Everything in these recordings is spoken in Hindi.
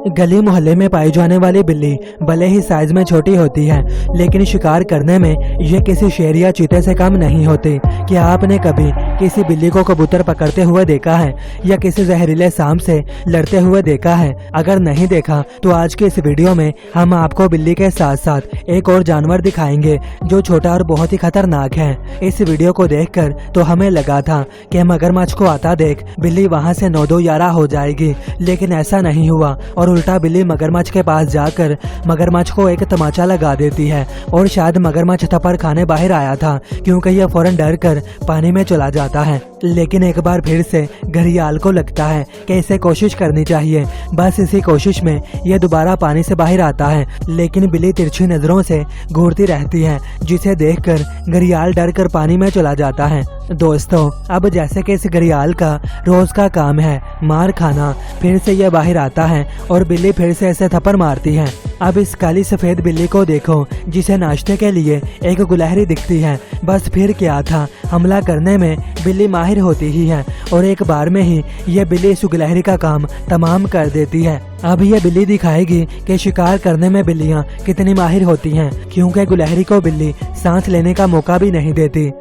गली मोहल्ले में पाई जाने वाली बिल्ली भले ही साइज में छोटी होती है, लेकिन शिकार करने में ये किसी शेर या चीते से कम नहीं होती। क्या आपने कभी किसी बिल्ली को कबूतर पकड़ते हुए देखा है या किसी जहरीले सांप से लड़ते हुए देखा है? अगर नहीं देखा तो आज के इस वीडियो में हम आपको बिल्ली के साथ साथ एक और जानवर दिखाएंगे जो छोटा और बहुत ही खतरनाक है। इस वीडियो को देखकर तो हमें लगा था कि मगरमच्छ को आता देख बिल्ली वहाँ से 9-2-11 हो जाएगी, लेकिन ऐसा नहीं हुआ और उल्टा बिल्ली मगरमच्छ के पास जाकर मगरमच्छ को एक तमाचा लगा देती है। और शायद मगरमच्छ थप्पड़ खाने बाहर आया था क्योंकि यह फौरन डर कर पानी में चला जाता है। लेकिन एक बार फिर से घड़ियाल को लगता है कि इसे कोशिश करनी चाहिए। बस इसी कोशिश में यह दोबारा पानी से बाहर आता है, लेकिन बिल्ली तिरछी नजरों से घूरती रहती है, जिसे देखकर घड़ियाल डर कर पानी में चला जाता है। दोस्तों, अब जैसे कि इस घड़ियाल का रोज का काम है मार खाना, फिर से यह बाहर आता है और बिल्ली फिर से ऐसे थप्पड़ मारती है। अब इस काली सफेद बिल्ली को देखो जिसे नाश्ते के लिए एक गुलहरी दिखती है। बस फिर क्या था, हमला करने में बिल्ली माहिर होती ही है और एक बार में ही ये बिल्ली इस गुलहरी का काम तमाम कर देती है। अब ये बिल्ली दिखाएगी कि शिकार करने में बिल्लियां कितनी माहिर होती हैं, क्योंकि गुलहरी को बिल्ली सांस लेने का मौका भी नहीं देती।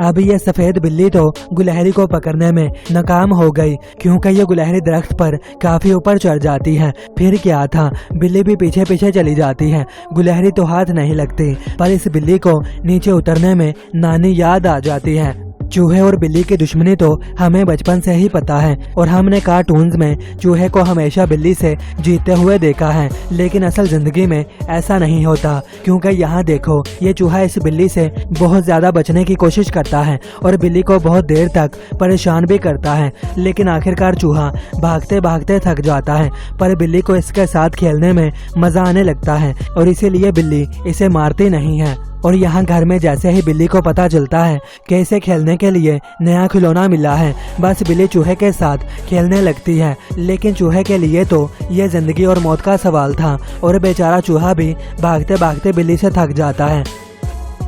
अब ये सफेद बिल्ली तो गुलहरी को पकड़ने में नाकाम हो गई, क्योंकि ये गुलहरी दरख्त पर काफी ऊपर चढ़ जाती है। फिर क्या था, बिल्ली भी पीछे पीछे चली जाती है। गुलहरी तो हाथ नहीं लगती, पर इस बिल्ली को नीचे उतरने में नानी याद आ जाती है। चूहे और बिल्ली की दुश्मनी तो हमें बचपन से ही पता है और हमने कार्टून्स में चूहे को हमेशा बिल्ली से जीतते हुए देखा है, लेकिन असल जिंदगी में ऐसा नहीं होता। क्योंकि यहाँ देखो, ये चूहा इस बिल्ली से बहुत ज्यादा बचने की कोशिश करता है और बिल्ली को बहुत देर तक परेशान भी करता है, लेकिन आखिरकार चूहा भागते भागते थक जाता है। पर बिल्ली को इसके साथ खेलने में मजा आने लगता है और इसीलिए बिल्ली इसे मारती नहीं है। और यहाँ घर में जैसे ही बिल्ली को पता चलता है कि इसे खेलने के लिए नया खिलौना मिला है, बस बिल्ली चूहे के साथ खेलने लगती है। लेकिन चूहे के लिए तो ये जिंदगी और मौत का सवाल था और बेचारा चूहा भी भागते भागते बिल्ली से थक जाता है।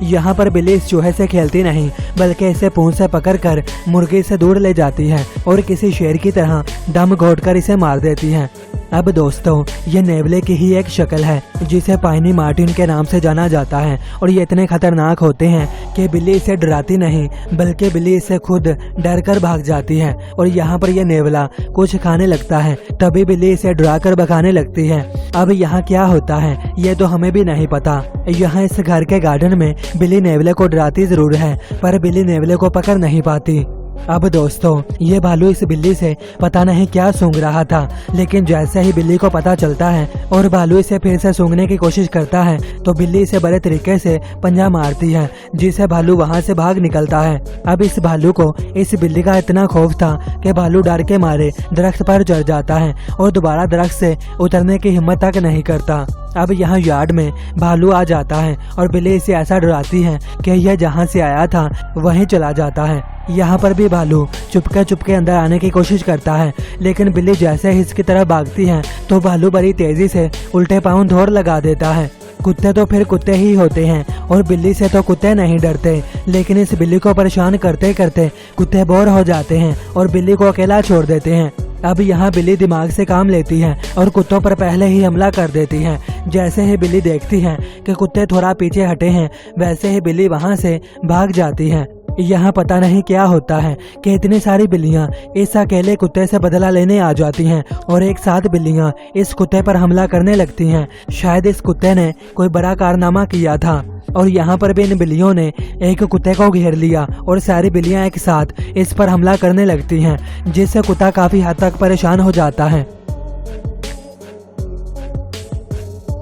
यहाँ पर बिल्ली इस चूहे से खेलती नहीं, बल्कि इसे पूंछ से पकड़कर मुर्गी से दूर ले जाती है और किसी शेर की तरह दम घोंटकर इसे मार देती है। अब दोस्तों, ये नेवले की ही एक शक्ल है जिसे पाइनी मार्टिन के नाम से जाना जाता है और ये इतने खतरनाक होते हैं कि बिल्ली इसे डराती नहीं, बल्कि बिल्ली इससे खुद डर कर भाग जाती है। और यहाँ पर यह नेवला कुछ खाने लगता है, तभी बिल्ली इसे डरा कर भगाने लगती है। अब यहाँ क्या होता है ये तो हमें भी नहीं पता। यहाँ इस घर के गार्डन में बिल्ली नेवले को डराती जरूर है, पर बिल्ली नेवले को पकड़ नहीं पाती। अब दोस्तों, ये भालू इस बिल्ली से पता नहीं क्या सूंघ रहा था, लेकिन जैसे ही बिल्ली को पता चलता है और भालू इसे फिर से सूंघने की कोशिश करता है, तो बिल्ली इसे बड़े तरीके से पंजा मारती है, जिससे भालू वहां से भाग निकलता है। अब इस भालू को इस बिल्ली का इतना खौफ था कि भालू डर के मारे दरख्त पर चढ़ जाता है और दोबारा दरख्त से उतरने की हिम्मत तक नहीं करता। अब यहाँ यार्ड में भालू आ जाता है और बिल्ली इसे ऐसा डराती है कि यह जहाँ से आया था वहीं चला जाता है। यहाँ पर भी भालू चुपके अंदर आने की कोशिश करता है, लेकिन बिल्ली जैसे ही इसकी तरफ भागती है तो भालू बड़ी तेजी से उल्टे पाँव दौड़ लगा देता है। कुत्ते तो फिर कुत्ते ही होते हैं और बिल्ली से तो कुत्ते नहीं डरते, लेकिन इस बिल्ली को परेशान करते करते कुत्ते बोर हो जाते हैं और बिल्ली को अकेला छोड़ देते हैं। अब यहाँ बिल्ली दिमाग से काम लेती है और कुत्तों पर पहले ही हमला कर देती है। जैसे ही बिल्ली देखती है कि कुत्ते थोड़ा पीछे हटे हैं, वैसे ही बिल्ली वहाँ से भाग जाती है। यहाँ पता नहीं क्या होता है कि इतनी सारी बिल्लियाँ इस अकेले कुत्ते से बदला लेने आ जाती हैं और एक साथ बिल्लियाँ इस कुत्ते पर हमला करने लगती हैं। शायद इस कुत्ते ने कोई बड़ा कारनामा किया था और यहाँ पर भी इन बिल्लियों ने एक कुत्ते को घेर लिया और सारी बिल्लियाँ एक साथ इस पर हमला करने लगती हैं, जिससे कुत्ता काफी हद तक परेशान हो जाता है।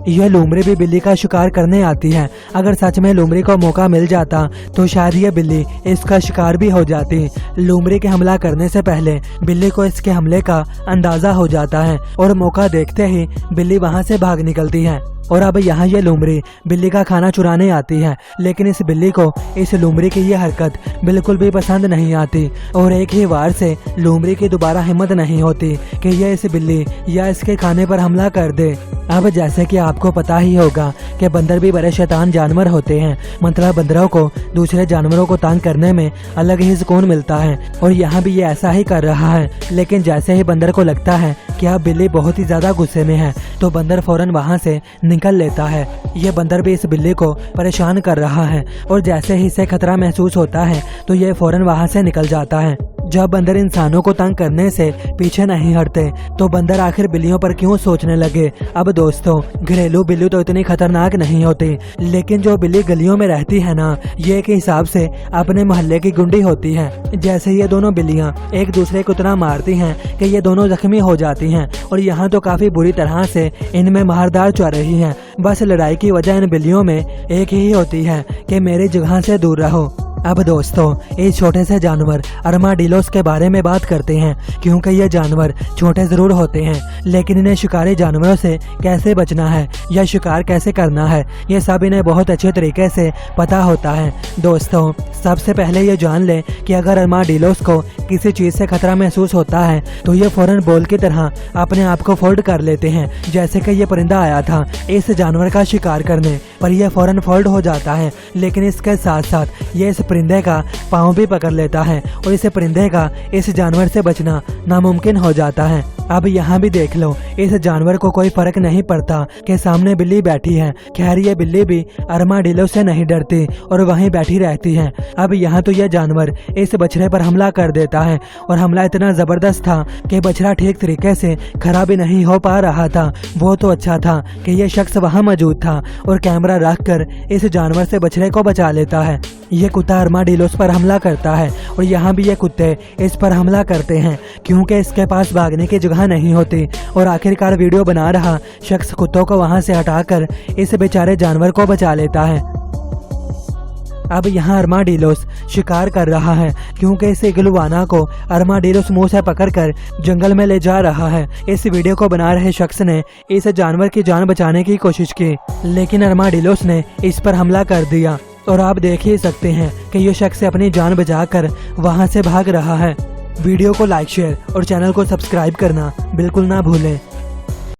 यह लोमड़ी भी बिल्ली का शिकार करने आती है। अगर सच में लोमड़ी को मौका मिल जाता तो शायद यह बिल्ली इसका शिकार भी हो जाती। लोमड़ी के हमला करने से पहले बिल्ली को इसके हमले का अंदाजा हो जाता है और मौका देखते ही बिल्ली वहां से भाग निकलती है। और अब यहाँ ये लोमड़ी बिल्ली का खाना चुराने आती है, लेकिन इस बिल्ली को इस लोमड़ी की ये हरकत बिल्कुल भी पसंद नहीं आती और एक ही वार से लोमड़ी की दोबारा हिम्मत नहीं होती कि यह इस बिल्ली या इसके खाने पर हमला कर दे। अब जैसे कि आपको पता ही होगा कि बंदर भी बड़े शैतान जानवर होते हैं। मतलब बंदरों को दूसरे जानवरों को तंग करने में अलग ही सुकून मिलता है और यहाँ भी ये ऐसा ही कर रहा है। लेकिन जैसे ही बंदर को लगता है कि अब बिल्ली बहुत ही ज्यादा गुस्से में है तो बंदर फौरन वहाँ से निकल लेता है। ये बंदर भी इस बिल्ली को परेशान कर रहा है और जैसे ही इसे खतरा महसूस होता है तो ये फौरन वहाँ से निकल जाता है। जब बंदर इंसानों को तंग करने से पीछे नहीं हटते तो बंदर आखिर बिल्लियों पर क्यों सोचने लगे। अब दोस्तों, घरेलू बिल्ली तो इतनी खतरनाक नहीं होती, लेकिन जो बिल्ली गलियों में रहती है ना, ये एक हिसाब से अपने मोहल्ले की गुंडी होती है। जैसे ये दोनों बिल्लियां एक दूसरे को इतना मारती हैं कि ये दोनों जख्मी हो जाती हैं और यहाँ तो काफी बुरी तरह से इनमें मारदार चल रही है। बस लड़ाई की वजह इन बिल्लियों में एक ही होती है कि मेरी जगह से दूर रहो। अब दोस्तों, इस छोटे से जानवर अरमाडिलोस के बारे में बात करते हैं, क्योंकि ये जानवर छोटे जरूर होते हैं लेकिन इन्हें शिकारी जानवरों से कैसे बचना है या शिकार कैसे करना है ये सब इन्हें बहुत अच्छे तरीके से पता होता है। दोस्तों, सबसे पहले ये जान लें कि अगर अरमाडिलोस को किसी चीज से खतरा महसूस होता है तो ये फौरन बॉल की तरह अपने आप को फोल्ड कर लेते हैं। जैसे कि ये परिंदा आया था इस जानवर का शिकार करने, पर यह फौरन फोल्ड हो जाता है, लेकिन इसके साथ साथ ये इस परिंदे का पाँव भी पकड़ लेता है और इस परिंदे का इस जानवर से बचना नामुमकिन हो जाता है। अब यहाँ भी देख लो, इस जानवर को कोई फर्क नहीं पड़ता कि सामने बिल्ली बैठी है। खैर, ये बिल्ली भी अरमाडिलोस से नहीं डरती और वहीं बैठी रहती है। अब यहाँ तो यह जानवर इस बछड़े पर हमला कर देता है और हमला इतना जबरदस्त था कि बछड़ा ठीक तरीके से खड़ा भी नहीं हो पा रहा था। वो तो अच्छा था कि यह शख्स वहाँ मौजूद था और कैमरा रखकर इस जानवर से बछड़े को बचा लेता है। ये कुत्ता अरमाडिलोस पर हमला करता है और यहाँ भी ये कुत्ते इस पर हमला करते हैं क्योंकि इसके पास भागने की जगह नहीं होती और आखिरकार वीडियो बना रहा शख्स कुत्तों को वहाँ से हटाकर इस बेचारे जानवर को बचा लेता है। अब यहाँ अरमाडिलोस शिकार कर रहा है क्योंकि इस इग्लुआना को अरमाडिलोस मुंह से पकड़कर जंगल में ले जा रहा है। इस वीडियो को बना रहे शख्स ने इस जानवर की जान बचाने की कोशिश की, लेकिन अरमाडिलोस ने इस पर हमला कर दिया और आप देख ही सकते हैं कि ये शख्स अपनी जान बचाकर वहां से भाग रहा है। वीडियो को लाइक, शेयर और चैनल को सब्सक्राइब करना बिल्कुल ना भूलें।